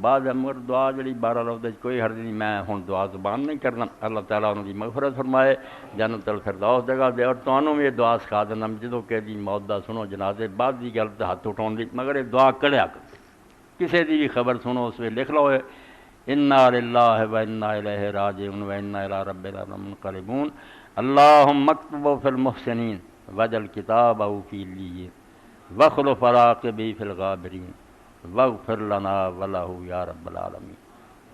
بعد مگر دعا جڑی 12 لفظ کوئی حرج نہیں، میں ہن دعا زبان نہیں کرنا، اللہ تعالیٰ انہوں کی مغفرت فرمائے، جنت الفردوس جگہ دے، اور تانوں بھی یہ دعا سکھا دینا جدوں کہ دی موت دا سنو جنازے بعد دی گل تے ہاتھ اٹھاؤن دی، مگر یہ دعا کریا کرو، کسی دی بھی خبر سنو اس میں لکھ لو انا للہ و انا الیہ راجعون و انا الی ربنا لمنقلبون، اللہم اکتب فی المحسنین وجل کتابہ فی اللیین وخلف عراقبہ فی الغابرین واغفر لنا ولہ یا رب العالمین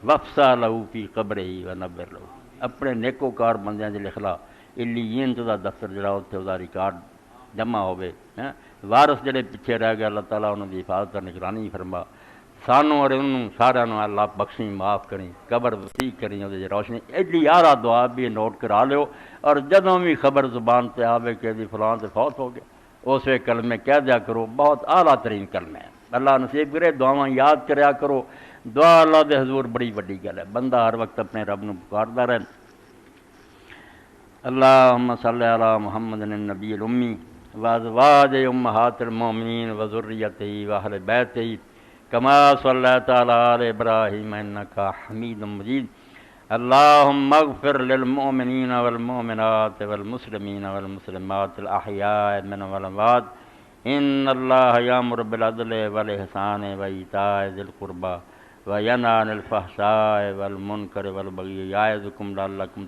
وفسح لہ فی قبرہ ونور لہ، اپنے نیکوکار بندیاں دے لکھ لا، علیین دا دفتر جڑا اتنے دا ریکارڈ جمع ہوئے، وارث جڑے پیچھے رہ گئے اللہ تعالیٰ انہوں دی حفاظت اور نگرانی فرما، سانوں اور انہوں سارا نو اللہ بخشیں معاف کریں، قبر وسیع کریں، وہ روشنی ایڈی آرا دعا بھی نوٹ کرا لیو، اور جدوں بھی خبر زبان تے آوے کہ دی فلاں تے فوت ہو گیا اس وے کلمے کہہ دیا کرو، بہت اعلیٰ ترین کلمے ہیں، اللہ نصیب کرے، دعاواں یاد کریا کرو، دعا اللہ دے حضور بڑی وڈی گل ہے، بندہ ہر وقت اپنے رب نو پکاردا رہے۔ اللہم صلی علی محمد النبی الامی وازواج امہات المومنین وذریتہ واہل بیتہ کما صلیت علی آل ابراہیم انکا حمید مجید، اللہم اغفر للمؤمنین والمؤمنات والمسلمین والمسلمات الاحیاء منهم والاموات، ان اللہ یامر بالعدل والاحسان وایتاء ذی القربی وینہی عن الفحشاء والمنکر والبغی یعظکم لعلکم